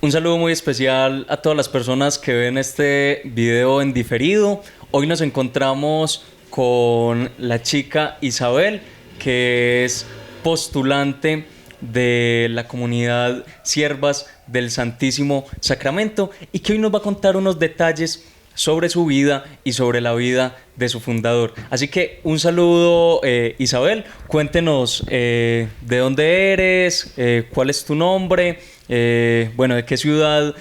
Un saludo muy especial a todas las personas que ven este video en diferido. Hoy nos encontramos con la chica Isabel, que es postulante de la comunidad Siervas del Santísimo Sacramento y que hoy nos va a contar unos detalles sobre su vida y sobre la vida de su fundador. Así que un saludo, Isabel. Cuéntenos de dónde eres, cuál es tu nombre, bueno, de qué ciudad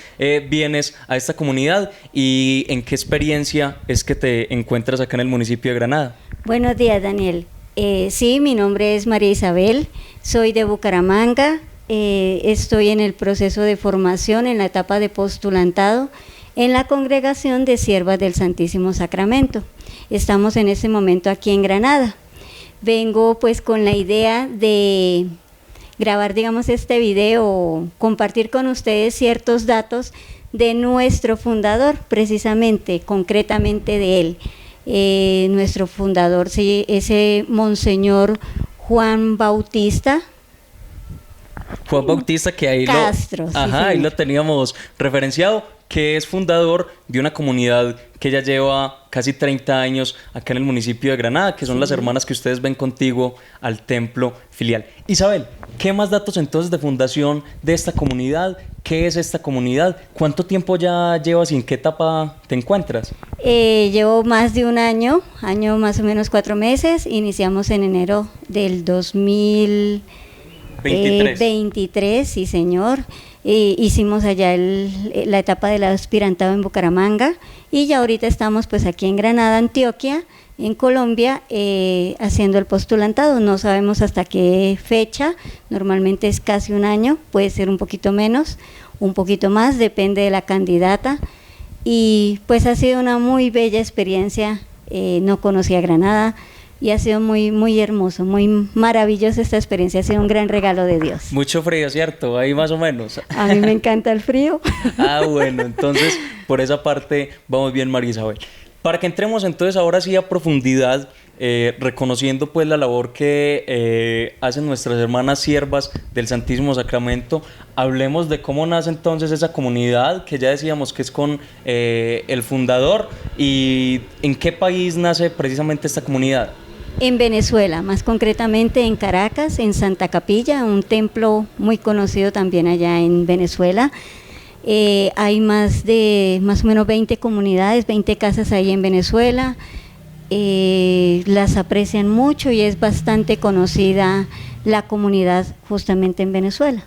vienes a esta comunidad y en qué experiencia es que te encuentras acá en el municipio de Granada. Buenos días, Daniel. Sí, mi nombre es María Isabel, soy de Bucaramanga, estoy en el proceso de formación en la etapa de postulantado en la Congregación de Siervas del Santísimo Sacramento. Estamos en este momento aquí en Granada. Vengo pues con la idea de grabar, digamos, este video, compartir con ustedes ciertos datos de nuestro fundador, precisamente, concretamente de él. Nuestro fundador, sí, ese Monseñor Juan Bautista. Juan Bautista, que ahí Castro, sí, ahí lo teníamos referenciado, que es fundador de una comunidad que ya lleva casi 30 años acá en el municipio de Granada, que son las hermanas que ustedes ven contigo al templo filial. Isabel, ¿qué más datos entonces de fundación de esta comunidad? ¿Qué es esta comunidad? ¿Cuánto tiempo ya llevas y en qué etapa te encuentras? Llevo más de un año más o menos 4 meses. Iniciamos en enero del 2023, sí señor. Hicimos allá la etapa del aspirantado en Bucaramanga y ya ahorita estamos pues aquí en Granada, Antioquia, en Colombia, haciendo el postulantado. No sabemos hasta qué fecha, normalmente es casi un año, puede ser un poquito menos, un poquito más, depende de la candidata. Y pues ha sido una muy bella experiencia, no conocía Granada, y ha sido muy, muy hermoso, muy maravillosa esta experiencia, ha sido un gran regalo de Dios. Mucho frío, ¿cierto? Ahí más o menos. A mí me encanta el frío. Bueno, entonces por esa parte vamos bien, María Isabel. Para que entremos entonces ahora sí a profundidad, reconociendo pues la labor que hacen nuestras hermanas siervas del Santísimo Sacramento, hablemos de cómo nace entonces esa comunidad, que ya decíamos que es con el fundador, y en qué país nace precisamente esta comunidad. En Venezuela, más concretamente en Caracas, en Santa Capilla, un templo muy conocido también allá en Venezuela. Hay más o menos 20 comunidades, 20 casas ahí en Venezuela. Las aprecian mucho y es bastante conocida la comunidad justamente en Venezuela.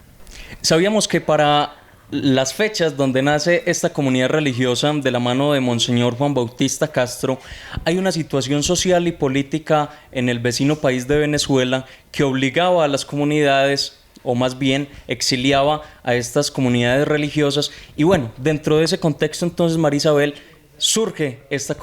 Sabíamos que para las fechas donde nace esta comunidad religiosa de la mano de Monseñor Juan Bautista Castro, hay una situación social y política en el vecino país de Venezuela que obligaba a las comunidades, o más bien exiliaba a estas comunidades religiosas. Y bueno, dentro de ese contexto entonces, María Isabel, surge esta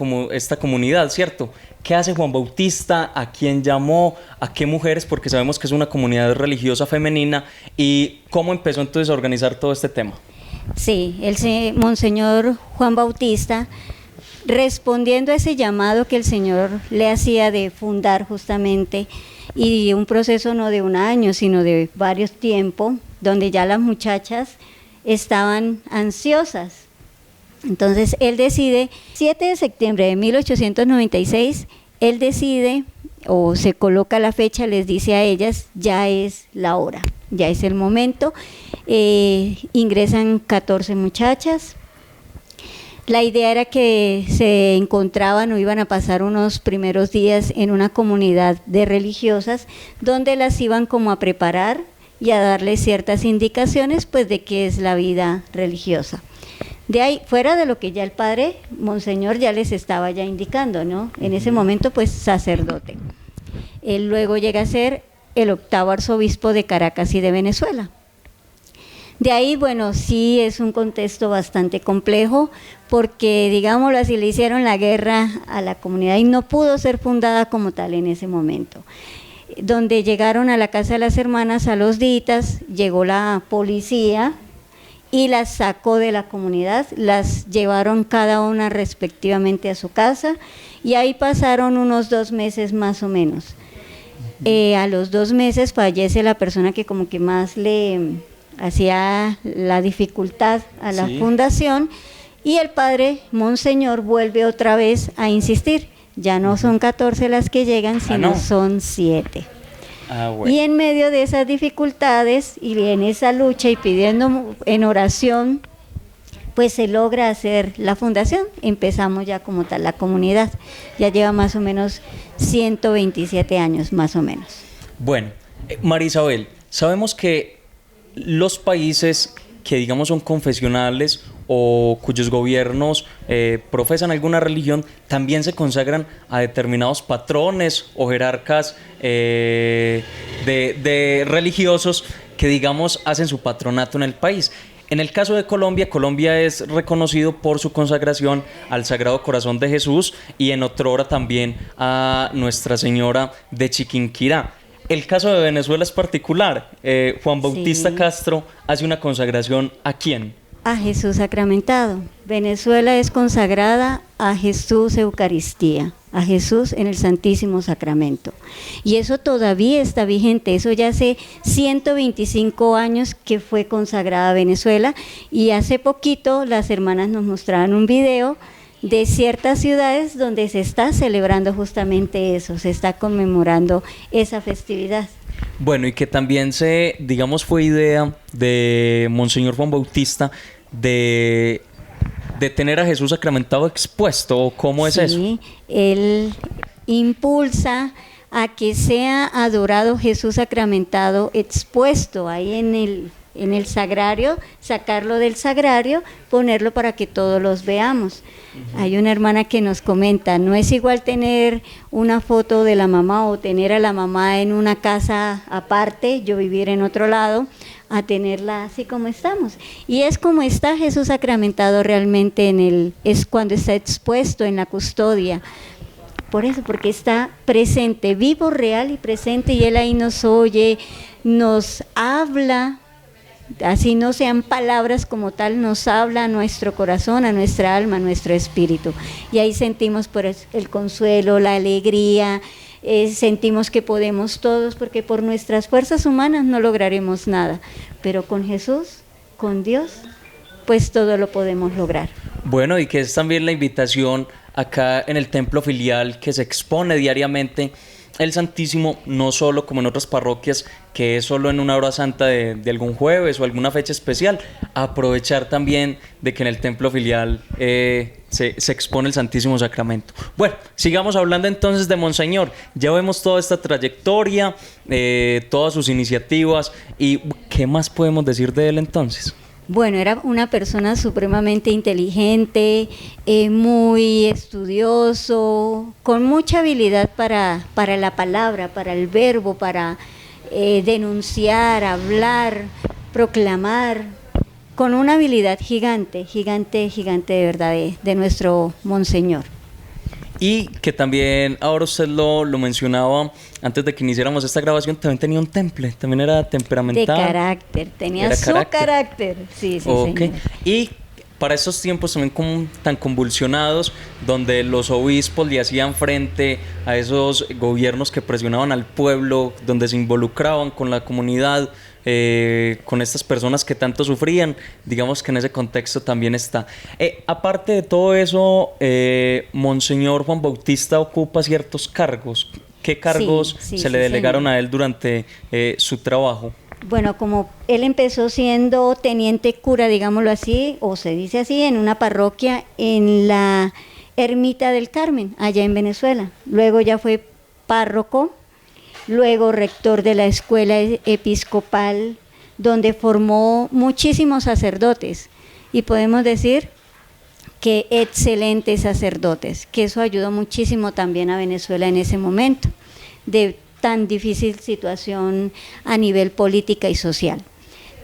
comunidad, ¿cierto? ¿Qué hace Juan Bautista? ¿A quién llamó? ¿A qué mujeres? Porque sabemos que es una comunidad religiosa femenina. ¿Y cómo empezó entonces a organizar todo este tema? Sí, Monseñor Juan Bautista, respondiendo a ese llamado que el Señor le hacía de fundar justamente, y un proceso no de un año, sino de varios tiempos, donde ya las muchachas estaban ansiosas. Entonces él decide, 7 de septiembre de 1896, él decide, o se coloca la fecha, les dice a ellas, ya es la hora, ya es el momento. Ingresan 14 muchachas. La idea era que se encontraban o iban a pasar unos primeros días en una comunidad de religiosas donde las iban como a preparar y a darles ciertas indicaciones pues de qué es la vida religiosa. De ahí, fuera de lo que ya el padre Monseñor ya les estaba ya indicando, ¿no? En ese momento pues sacerdote. Él luego llega a ser el 8º arzobispo de Caracas y de Venezuela. De ahí, bueno, sí es un contexto bastante complejo porque, digámoslo así, le hicieron la guerra a la comunidad y no pudo ser fundada como tal en ese momento. Donde llegaron a la casa de las hermanas a los días, llegó la policía y las sacó de la comunidad, las llevaron cada una respectivamente a su casa y ahí pasaron unos 2 meses más o menos. A los 2 meses fallece la persona que como que más le hacía la dificultad a la Sí. fundación, y el padre Monseñor vuelve otra vez a insistir. Ya no son 14 las que llegan, sino no. son 7. Ah, bueno. Y en medio de esas dificultades y en esa lucha y pidiendo en oración, pues se logra hacer la fundación. Empezamos ya como tal la comunidad. Ya lleva más o menos 127 años, más o menos. Bueno, María Isabel, sabemos que los países que digamos son confesionales o cuyos gobiernos profesan alguna religión, también se consagran a determinados patrones o jerarcas de religiosos que digamos hacen su patronato en el país. En el caso de Colombia, Colombia es reconocido por su consagración al Sagrado Corazón de Jesús y en otrora también a Nuestra Señora de Chiquinquirá. El caso de Venezuela es particular. Juan Bautista Sí. Castro hace una consagración ¿a quién? A Jesús sacramentado. Venezuela es consagrada a Jesús Eucaristía, a Jesús en el Santísimo Sacramento. Y eso todavía está vigente. Eso ya hace 125 años que fue consagrada a Venezuela, y hace poquito las hermanas nos mostraban un video de ciertas ciudades donde se está celebrando justamente eso, se está conmemorando esa festividad. Bueno, y que también digamos, fue idea de Monseñor Juan Bautista de tener a Jesús sacramentado expuesto. ¿Cómo es eso? Sí, él impulsa a que sea adorado Jesús sacramentado expuesto ahí en el sagrario, sacarlo del sagrario, ponerlo para que todos los veamos. Hay una hermana que nos comenta, no es igual tener una foto de la mamá o tener a la mamá en una casa aparte, yo vivir en otro lado, a tenerla así como estamos. Y es como está Jesús sacramentado realmente es cuando está expuesto en la custodia. Por eso, porque está presente, vivo, real y presente, y Él ahí nos oye, nos habla, así no sean palabras como tal, nos habla a nuestro corazón, a nuestra alma, a nuestro espíritu. Y ahí sentimos el consuelo, la alegría, sentimos que podemos todos, porque por nuestras fuerzas humanas no lograremos nada, pero con Jesús, con Dios, pues todo lo podemos lograr. Bueno, y que es también la invitación acá en el templo filial que se expone diariamente el Santísimo, no solo como en otras parroquias, que es solo en una hora santa de algún jueves o alguna fecha especial, aprovechar también de que en el templo filial se expone el Santísimo Sacramento. Bueno, sigamos hablando entonces de Monseñor. Ya vemos toda esta trayectoria, todas sus iniciativas, y ¿qué más podemos decir de él entonces? Bueno, era una persona supremamente inteligente, muy estudioso, con mucha habilidad para la palabra, para el verbo, para denunciar, hablar, proclamar, con una habilidad gigante, gigante, gigante de verdad de nuestro Monseñor. Y que también, ahora usted lo mencionaba antes de que iniciáramos esta grabación, también tenía un temple, también era temperamental. De carácter, tenía su carácter. Sí, sí, okay. señor. Y para estos tiempos también tan convulsionados, donde los obispos le hacían frente a esos gobiernos que presionaban al pueblo, donde se involucraban con la comunidad, con estas personas que tanto sufrían, digamos que en ese contexto también está. Aparte de todo eso, Monseñor Juan Bautista ocupa ciertos cargos. ¿Qué cargos se le delegaron señor. a él durante su trabajo? Bueno, como él empezó siendo teniente cura, digámoslo así, o se dice así, en una parroquia en la Ermita del Carmen, allá en Venezuela. Luego ya fue párroco, luego rector de la escuela episcopal, donde formó muchísimos sacerdotes. Y podemos decir que excelentes sacerdotes, que eso ayudó muchísimo también a Venezuela en ese momento de tan difícil situación a nivel política y social.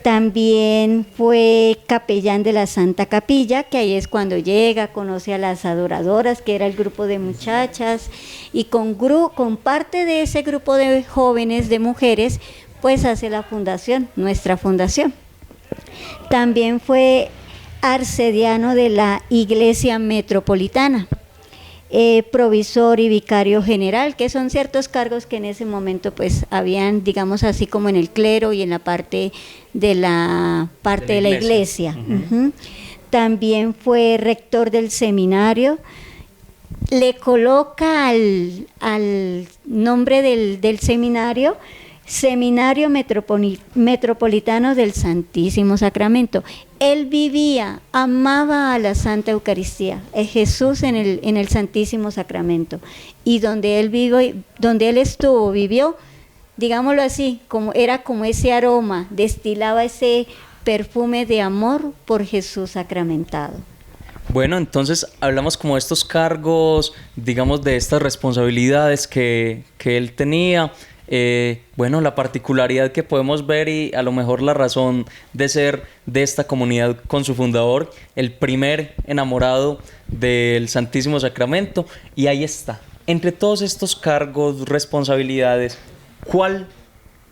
También fue capellán de la Santa Capilla, que ahí es cuando llega, conoce a las adoradoras, que era el grupo de muchachas, y con parte de ese grupo de jóvenes, de mujeres, pues hace la fundación, nuestra fundación. También fue arcediano de la Iglesia Metropolitana. provisor y vicario general, que son ciertos cargos que en ese momento pues habían, digamos así como en el clero y en la parte de la iglesia. Uh-huh. También fue rector del seminario. Le coloca al nombre del seminario, Seminario Metropolitano del Santísimo Sacramento. Él vivía, amaba a la Santa Eucaristía, es Jesús en el Santísimo Sacramento. Y donde él estuvo, vivió, digámoslo así, era como ese aroma, destilaba ese perfume de amor por Jesús sacramentado. Bueno, entonces hablamos como de estos cargos, digamos de estas responsabilidades que él tenía. Bueno, la particularidad que podemos ver y a lo mejor la razón de ser de esta comunidad con su fundador, el primer enamorado del Santísimo Sacramento. Y ahí está, entre todos estos cargos, responsabilidades, ¿cuál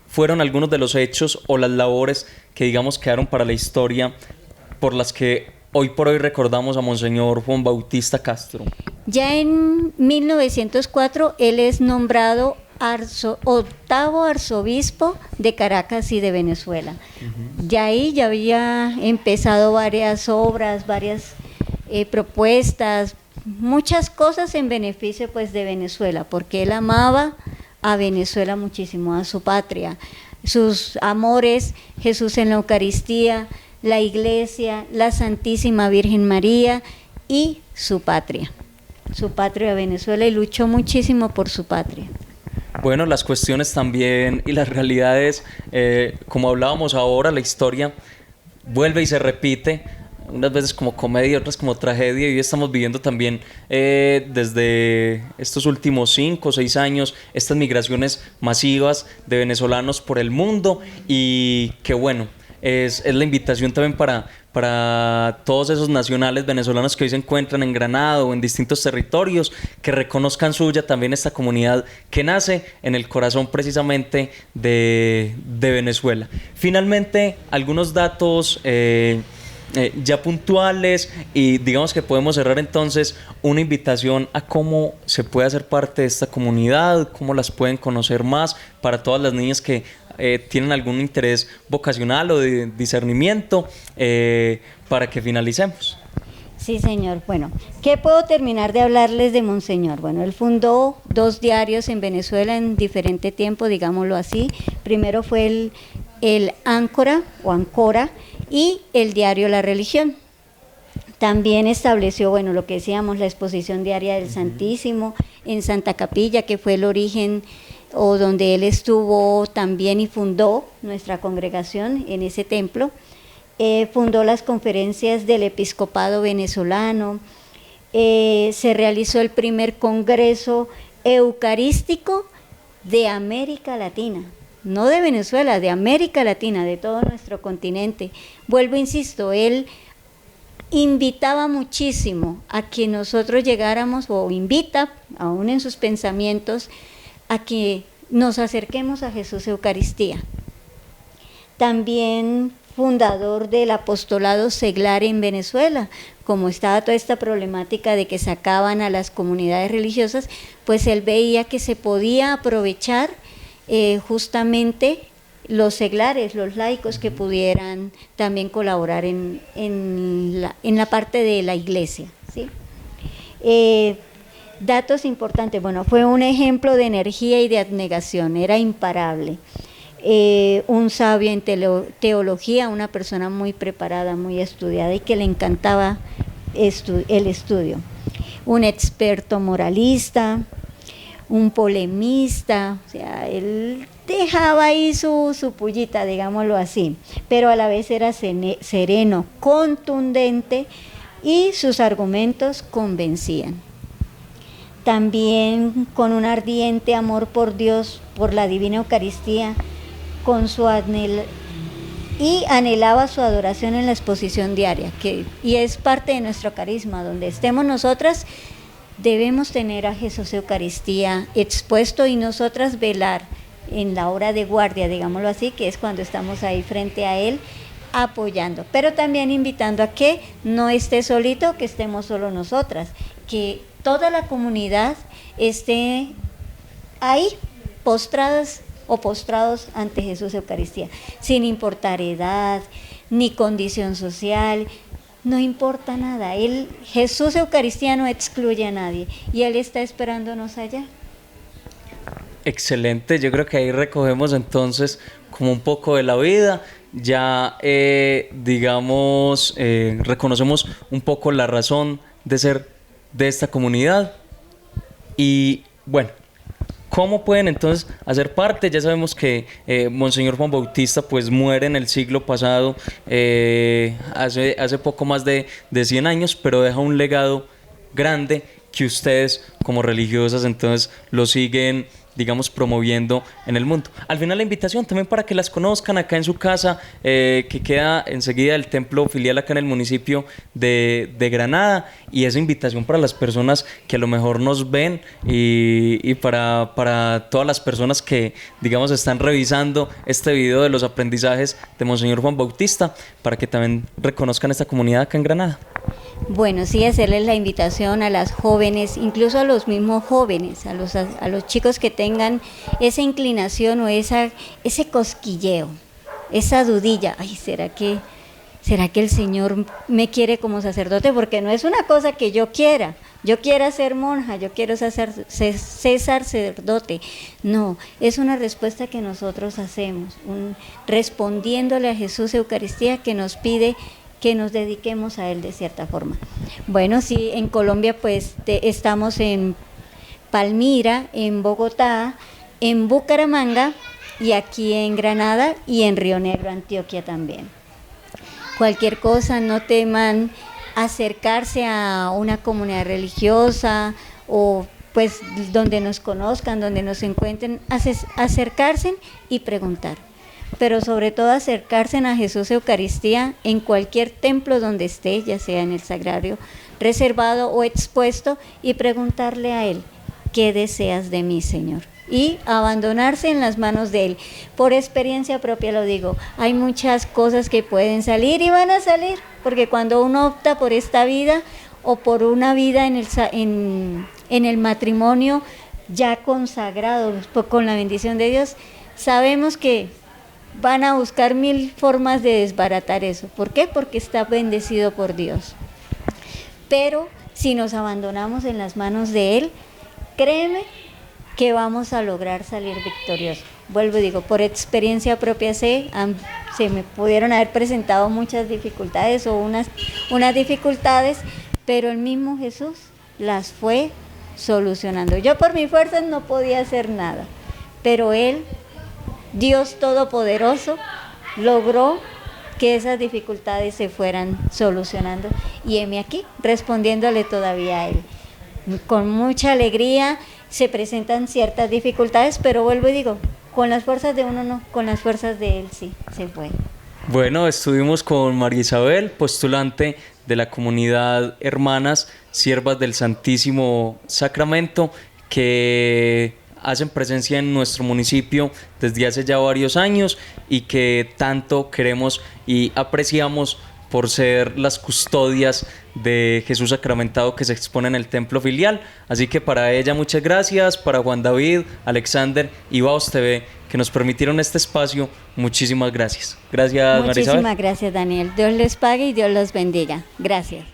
fueron algunos de los hechos o las labores que digamos quedaron para la historia por las que hoy por hoy recordamos a Monseñor Juan Bautista Castro? Ya en 1904 él es nombrado octavo arzobispo de Caracas y de Venezuela. Uh-huh. Ya ahí ya había empezado varias obras, varias propuestas, muchas cosas en beneficio pues de Venezuela, porque él amaba a Venezuela muchísimo, a su patria, sus amores, Jesús en la Eucaristía, la Iglesia, la Santísima Virgen María y su patria Venezuela, y luchó muchísimo por su patria. Bueno, las cuestiones también y las realidades, como hablábamos ahora, la historia vuelve y se repite, unas veces como comedia, otras como tragedia, y hoy estamos viviendo también desde estos últimos 5 o 6 años estas migraciones masivas de venezolanos por el mundo, y que bueno, es la invitación también para todos esos nacionales venezolanos que hoy se encuentran en Granada o en distintos territorios, que reconozcan suya también esta comunidad que nace en el corazón precisamente de Venezuela. Finalmente, algunos datos ya puntuales, y digamos que podemos cerrar entonces una invitación a cómo se puede hacer parte de esta comunidad, cómo las pueden conocer más para todas las niñas que tienen algún interés vocacional o de discernimiento, para que finalicemos. Sí, señor. Bueno, ¿qué puedo terminar de hablarles de Monseñor? Bueno, él fundó 2 diarios en Venezuela en diferente tiempo, digámoslo así. Primero fue el Áncora o Ancora y el diario La Religión. También estableció, bueno, lo que decíamos, la exposición diaria del Santísimo en Santa Capilla, que fue el origen o donde él estuvo también y fundó nuestra congregación en ese templo. Fundó las conferencias del episcopado venezolano, se realizó el primer congreso eucarístico de América Latina, no de Venezuela, de América Latina, de todo nuestro continente. Vuelvo, insisto, él invitaba muchísimo a que nosotros llegáramos, o invita, aún en sus pensamientos, a que nos acerquemos a Jesús Eucaristía. También fundador del apostolado seglar en Venezuela. Como estaba toda esta problemática de que sacaban a las comunidades religiosas, pues él veía que se podía aprovechar justamente los seglares, los laicos, que pudieran también colaborar en la parte de la iglesia, ¿sí? Datos importantes, bueno, fue un ejemplo de energía y de abnegación, era imparable. Un sabio en teología, una persona muy preparada, muy estudiada y que le encantaba el estudio. Un experto moralista, un polemista, o sea, él dejaba ahí su pullita, digámoslo así, pero a la vez era sereno, contundente, y sus argumentos convencían. También con un ardiente amor por Dios, por la Divina Eucaristía, y anhelaba su adoración en la exposición diaria, y es parte de nuestro carisma. Donde estemos nosotras, debemos tener a Jesús Eucaristía expuesto, y nosotras velar en la hora de guardia, digámoslo así, que es cuando estamos ahí frente a Él, apoyando, pero también invitando a que no esté solito, que estemos solo nosotras, que toda la comunidad esté ahí, postradas o postrados ante Jesús Eucaristía, sin importar edad, ni condición social, no importa nada. Jesús Eucaristía no excluye a nadie y Él está esperándonos allá. Excelente, yo creo que ahí recogemos entonces como un poco de la vida, ya digamos, reconocemos un poco la razón de ser de esta comunidad y bueno, ¿cómo pueden entonces hacer parte? Ya sabemos que Monseñor Juan Bautista pues muere en el siglo pasado, hace poco más de 100 años, pero deja un legado grande que ustedes como religiosas entonces lo siguen, digamos, promoviendo en el mundo. Al final la invitación también para que las conozcan acá en su casa, que queda enseguida del templo filial acá en el municipio de Granada, y esa invitación para las personas que a lo mejor nos ven y para todas las personas que, digamos, están revisando este video de los aprendizajes de Monseñor Juan Bautista, para que también reconozcan esta comunidad acá en Granada. Bueno, sí, hacerles la invitación a las jóvenes, incluso a los mismos jóvenes, a los chicos que tengan esa inclinación o ese cosquilleo, esa dudilla. Ay, ¿será que el Señor me quiere como sacerdote? Porque no es una cosa que yo quiera ser monja, yo quiero ser sacerdote. No, es una respuesta que nosotros hacemos, respondiéndole a Jesús Eucaristía, que nos pide que nos dediquemos a Él de cierta forma. Bueno, sí, en Colombia pues estamos en Palmira, en Bogotá, en Bucaramanga y aquí en Granada y en Río Negro, Antioquia también. Cualquier cosa, no teman acercarse a una comunidad religiosa o pues donde nos conozcan, donde nos encuentren, acercarse y preguntar. Pero sobre todo acercarse a Jesús Eucaristía en cualquier templo donde esté, ya sea en el sagrario reservado o expuesto, y preguntarle a Él, ¿qué deseas de mí, Señor? Y abandonarse en las manos de Él. Por experiencia propia lo digo, hay muchas cosas que pueden salir y van a salir, porque cuando uno opta por esta vida o por una vida en el matrimonio ya consagrado con la bendición de Dios, sabemos que van a buscar 1000 formas de desbaratar eso. ¿Por qué? Porque está bendecido por Dios. Pero si nos abandonamos en las manos de Él, créeme que vamos a lograr salir victoriosos. Vuelvo y digo, por experiencia propia se me pudieron haber presentado muchas dificultades o unas dificultades, pero el mismo Jesús las fue solucionando. Yo por mis fuerzas no podía hacer nada, pero Él, Dios Todopoderoso, logró que esas dificultades se fueran solucionando, y heme aquí, respondiéndole todavía a Él. Con mucha alegría se presentan ciertas dificultades, pero vuelvo y digo, con las fuerzas de uno no, con las fuerzas de Él sí, se fue. Bueno, estuvimos con María Isabel, postulante de la comunidad Hermanas Siervas del Santísimo Sacramento, que hacen presencia en nuestro municipio desde hace ya varios años y que tanto queremos y apreciamos por ser las custodias de Jesús sacramentado que se expone en el templo filial. Así que para ella muchas gracias, para Juan David, Alexander y Baos TV, que nos permitieron este espacio, muchísimas gracias. Gracias, María Isabel. Muchísimas gracias, Daniel. Dios les pague y Dios los bendiga. Gracias.